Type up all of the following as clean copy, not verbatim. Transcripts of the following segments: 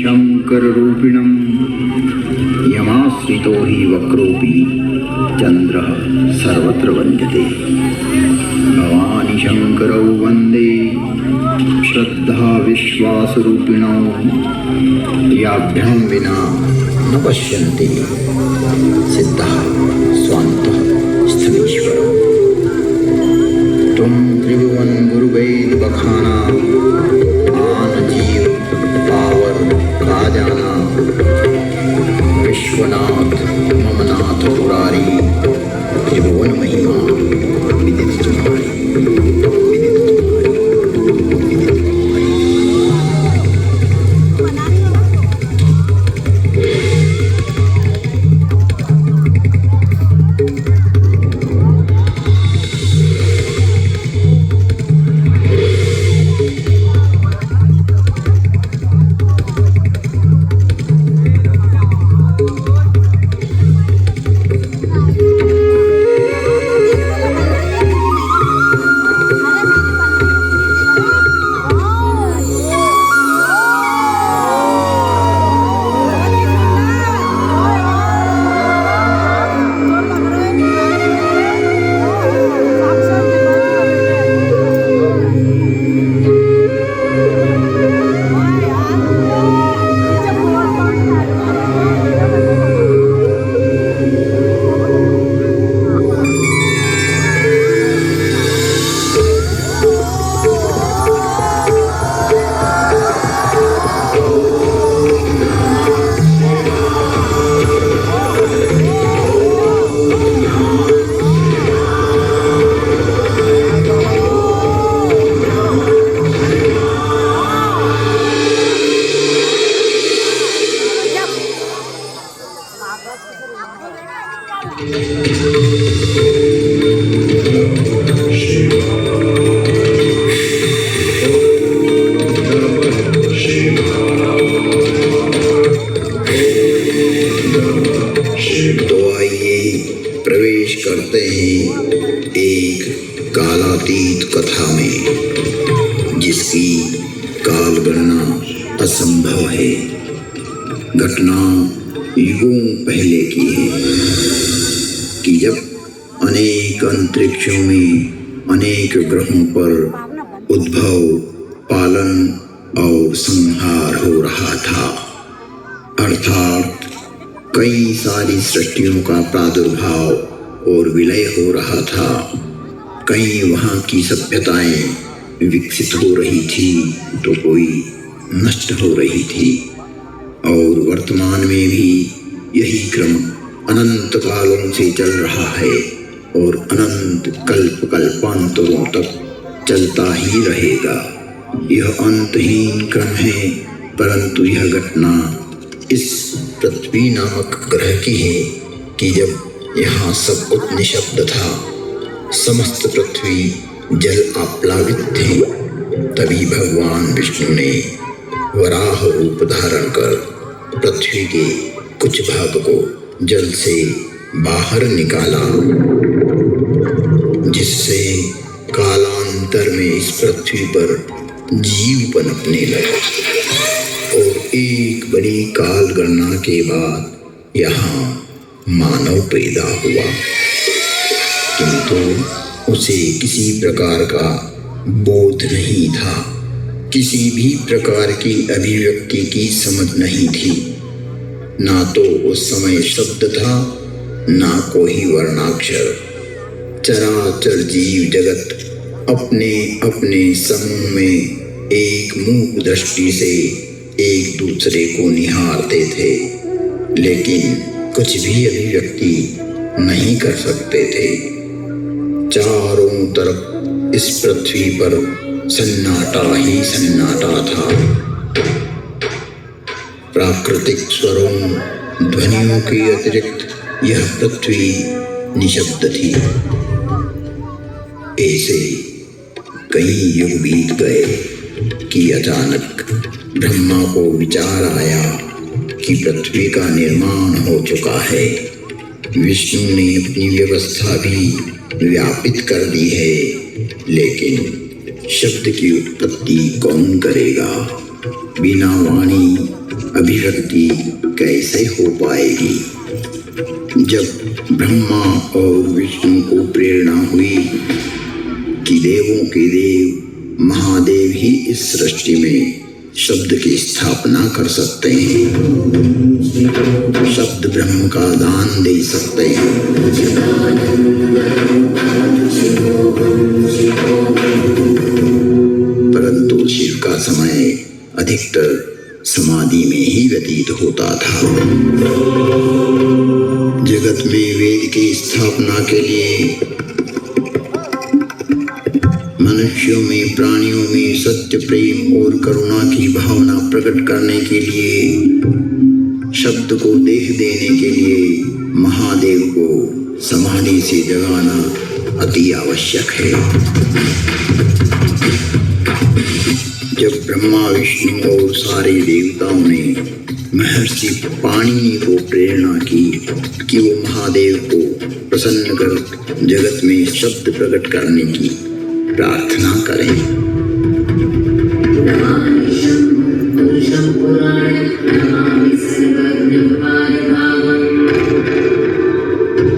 शङ्कररूपिणं यमाश्रितो हि वक्रोऽपि चन्द्रः सर्वत्र वन्द्यते। भवानी शङ्करौ वन्दे श्रद्धाविश्वासरूपिणौ याभ्यां विना न पश्यन्ति सिद्धः स्वान्तः स्थलीश्वरौ। त्वं त्रिभुवन गुरुवेद बखाना जीव पावर राजाना विश्वनाथ ममनाथ पुरारी त्रिभुवन महिमा विदित तुम्हारी। तो आइए प्रवेश करते हैं एक कालातीत कथा में, जिसकी काल गणना असंभव है। घटना युगों पहले की है कि जब अनेक अंतरिक्षों में अनेक ग्रहों पर उद्भव, पालन और संहार हो रहा था। अर्थात कई सारी सृष्टियों का प्रादुर्भाव और विलय हो रहा था। कई वहाँ की सभ्यताएं विकसित हो रही थी तो कोई नष्ट हो रही थी, और वर्तमान में भी यही क्रम अनंत कालों से चल रहा है और अनंत कल्प कल्पांतरों तक चलता ही रहेगा। यह अंतहीन क्रम है, परंतु यह घटना इस पृथ्वी नामक ग्रह की है कि जब यहाँ सब कुछ निशब्द था, समस्त पृथ्वी जल आप्लावित थी, तभी भगवान विष्णु ने वराह रूप धारण कर पृथ्वी के कुछ भाग को जल से बाहर निकाला, जिससे कालांतर में इस पृथ्वी पर जीव पनपने लगा। और एक बड़ी काल गणना के बाद यहाँ मानव पैदा हुआ, किंतु उसे किसी प्रकार का बोध नहीं था, किसी भी प्रकार की अभिव्यक्ति की समझ नहीं थी। ना तो उस समय शब्द था, ना कोई वर्णाक्षर। चराचर जीव जगत अपने अपने समूह में एक मूक दृष्टि से एक दूसरे को निहारते थे, लेकिन कुछ भी अभिव्यक्ति नहीं कर सकते थे। चारों तरफ इस पृथ्वी पर सन्नाटा ही सन्नाटा था। प्राकृतिक स्वरों ध्वनियों के अतिरिक्त यह पृथ्वी निशब्द थी। ऐसे कई युग बीत गए कि अचानक ब्रह्मा को विचार आया कि पृथ्वी का निर्माण हो चुका है। विष्णु ने अपनी व्यवस्था भी व्यापित कर दी है, लेकिन शब्द की उत्पत्ति कौन करेगा? बिना वाणी अभिव्यक्ति कैसे हो पाएगी? जब ब्रह्मा और विष्णु को प्रेरणा हुई कि देवों के देव महादेव ही इस सृष्टि में शब्द की स्थापना कर सकते हैं, शब्द ब्रह्म का दान दे सकते हैं, परंतु शिव का समय अधिकतर समाधि में ही व्यतीत होता था। जगत में वेद की स्थापना के लिए, मनुष्यों में प्राणियों में सत्य, प्रेम और करुणा की भावना प्रकट करने के लिए, शब्द को देह देने के लिए महादेव को समाधि से जगाना अति आवश्यक है। जब ब्रह्मा विष्णु और सारे देवताओं ने महर्षि पाणिनि को प्रेरणा की कि वो महादेव को प्रसन्न कर जगत में शब्द प्रकट करने की प्रार्थना करें,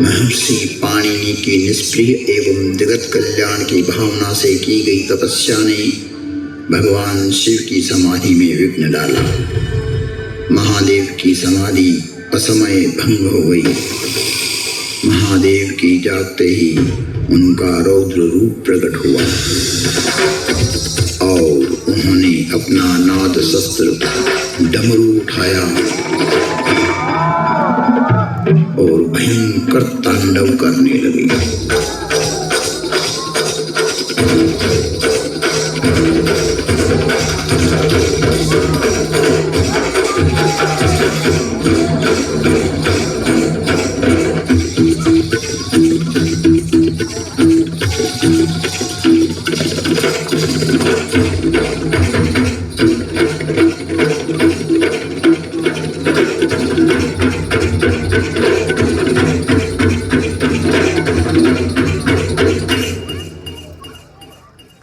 महर्षि पाणिनि की निष्प्रिय एवं जगत कल्याण की भावना से की गई तपस्या ने भगवान शिव की समाधि में विघ्न डाला। महादेव की समाधि असमय भंग हो गई। महादेव की जागते ही उनका रौद्र रूप प्रकट हुआ और उन्होंने अपना नाद शस्त्र डमरू उठाया और भयंकर तांडव करने लगे।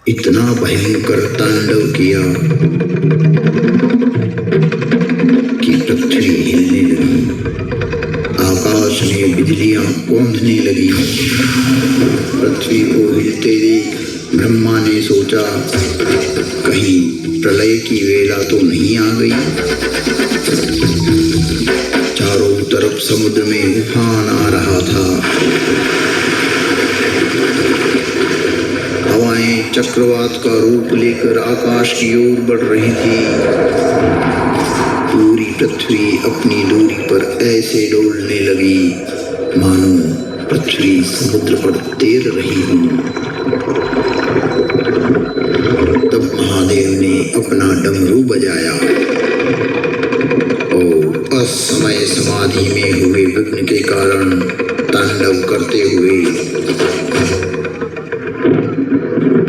इतना भयंकर तांडव किया कि पृथ्वी हिलने लगी, आकाश में बिजलियां कौंधने लगी। पृथ्वी को हिलते देख ब्रह्मा ने सोचा, कहीं प्रलय की वेला तो नहीं आ गई। चारों तरफ समुद्र में उफान आ रहा था। हवाएं चक्रवात का रूप लेकर आकाश की ओर बढ़ रही थी। पूरी पृथ्वी अपनी दूरी पर ऐसे डोलने लगी मानो पृथ्वी समुद्र पर तैर रही हो। तब महादेव ने अपना डमरू बजाया और असमय समाधि में हुए विघ्न के कारण तांडव करते हुए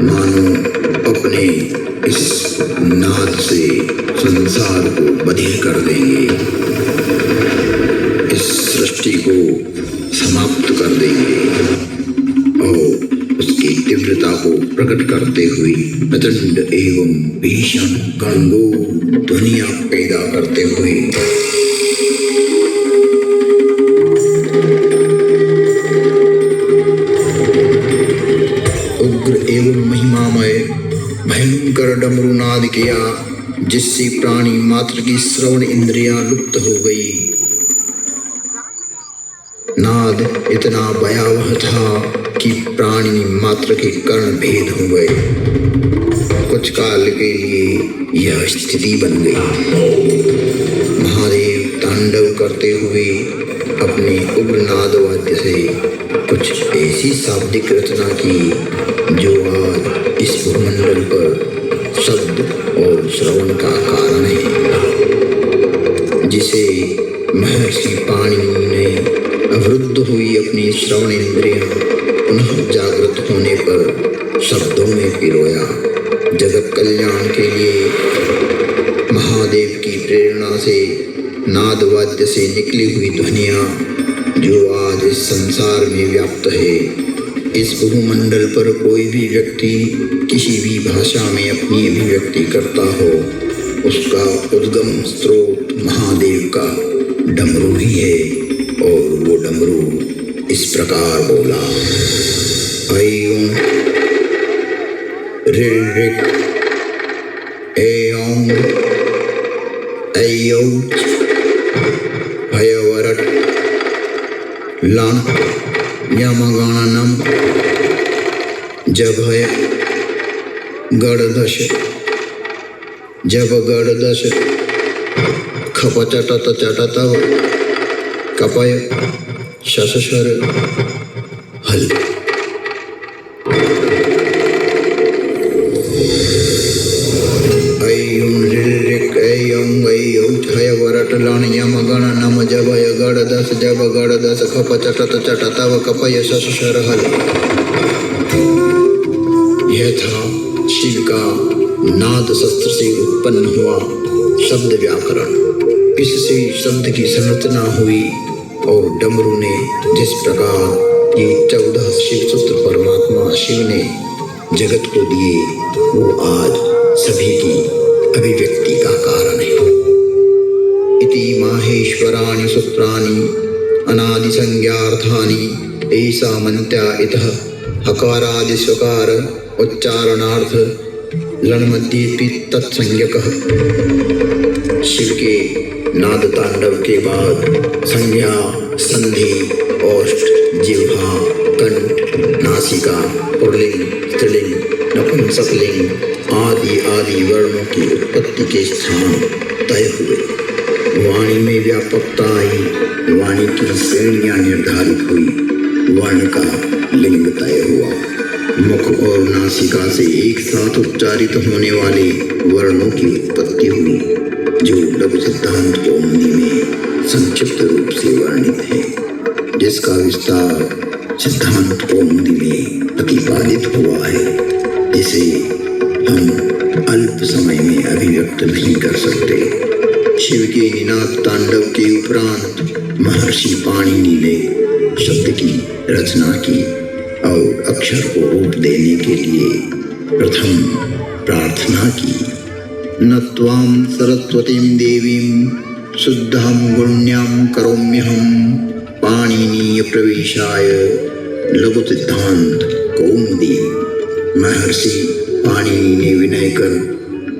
मानो अपने इस नाद से संसार को बधिर कर देंगे, इस सृष्टि को समाप्त कर देंगे और उसकी तीव्रता को प्रकट करते हुए प्रचंड एवं भीषण गणगोर ध्वनियां पैदा करते हुए डमरू नाद किया, जिससे प्राणी मात्र की श्रवण इंद्रियां लुप्त हो गई। नाद इतना भयावह था कि प्राणी मात्र के कर्ण भेद हो गए। कुछ काल के लिए यह स्थिति बन गई। महादेव तांडव करते हुए अपने उग्र नाद वाद्य से कुछ ऐसी शाब्दिक रचना की जो आज इस भूमंडल पर शब्द और श्रवण का कारण है, जिसे महर्षि पाणिनि ने अवरुद्ध हुई अपनी श्रवण इंद्रियां पुनः जागृत होने पर शब्दों में पिरोया। जगत कल्याण के लिए महादेव की प्रेरणा से नाद वाद्य से निकली हुई ध्वनियां जो आज इस संसार में व्याप्त है। इस भूमंडल पर कोई भी व्यक्ति किसी भी भाषा में अपनी अभिव्यक्ति करता हो, उसका उद्गम स्रोत महादेव का डमरू ही है। और वो डमरू इस प्रकार बोला, ऐं ऋ ऐं ऐऔच भयवरट लण यमगणनम जभय गणदश जब गणदश खपचटत चटतव कपय शशशर हल। ऐं ऋ ऐं ऐऔच हयवरट लण यमगणनम जभय गणदश जब गणदश खपचटत चटतव कपय शशशर हल। यह था शिव का नाद शस्त्र से उत्पन्न हुआ शब्द व्याकरण। इससे शब्द की संरचना हुई और डमरू ने जिस प्रकार ये 14 शिव सूत्र परमात्मा शिव ने जगत को दिए, वो आज सभी की अभिव्यक्ति का कारण है। इति माहेश्वराणि सूत्राणि अनादि संज्ञार्थानि ऐसा मंत्या इतः हकारादि स्वकार उच्चारणार्थ लणमध्येपि तत्संज्ञकः। शिव के नाद तांडव के बाद संज्ञा, संधि, ओष्ठ, जिह्वा, कंठ, नासिका, पुल्लिंग, स्त्रीलिंग, नपुंसकलिंग आदि आदि वर्णों की उत्पत्ति के स्थान तय हुए। वाणी में व्यापकता आई, वाणी की श्रेणियां निर्धारित हुई, वर्ण का लिंग तय हुआ। मुख और नासिका से एक साथ उच्चारित होने वाले वर्णों की उत्पत्ति हुई, जो लघु सिद्धांत कौमुदी में संक्षिप्त रूप से वर्णित है, जिसका विस्तार सिद्धांत कौमुदी में प्रतिपादित हुआ है, जिसे हम अल्प समय में अभिव्यक्त नहीं कर सकते। शिव के निनाद तांडव के उपरांत महर्षि पाणिनि ने शब्द की रचना की और अक्षर को रूप देने के लिए प्रथम प्रार्थना की। न त्वां सरस्वतीं देवीं शुद्धां गुण्यां करोम्यहं पाणिनीय प्रवेशाय लघु सिद्धांत कौमुदी। महर्षि पाणिनि ने विनय कर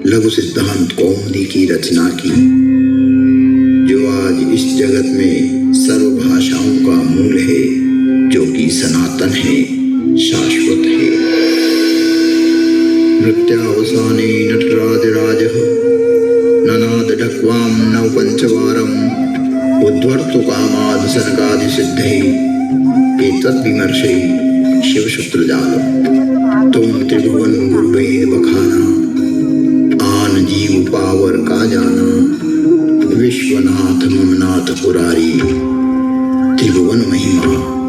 लघु सिद्धांत कौमुदी की रचना की, जो आज इस जगत में सर्व भाषाओं का मूल है, जो कि सनातन है, शाश्वत है। नृत्यावसाने नटराजराजः ननाद ढक्वां नव पंचवारम् उद्वर्तु कामाद सनकादि सिद्धे एतद्विमर्शे शिवशस्त्रजालम्। तुम त्रिभुवन गुरुवेद बखाना, आन जीव पावर का जाना, विश्वनाथ ममनाथ पुरारी त्रिभुवन महिमा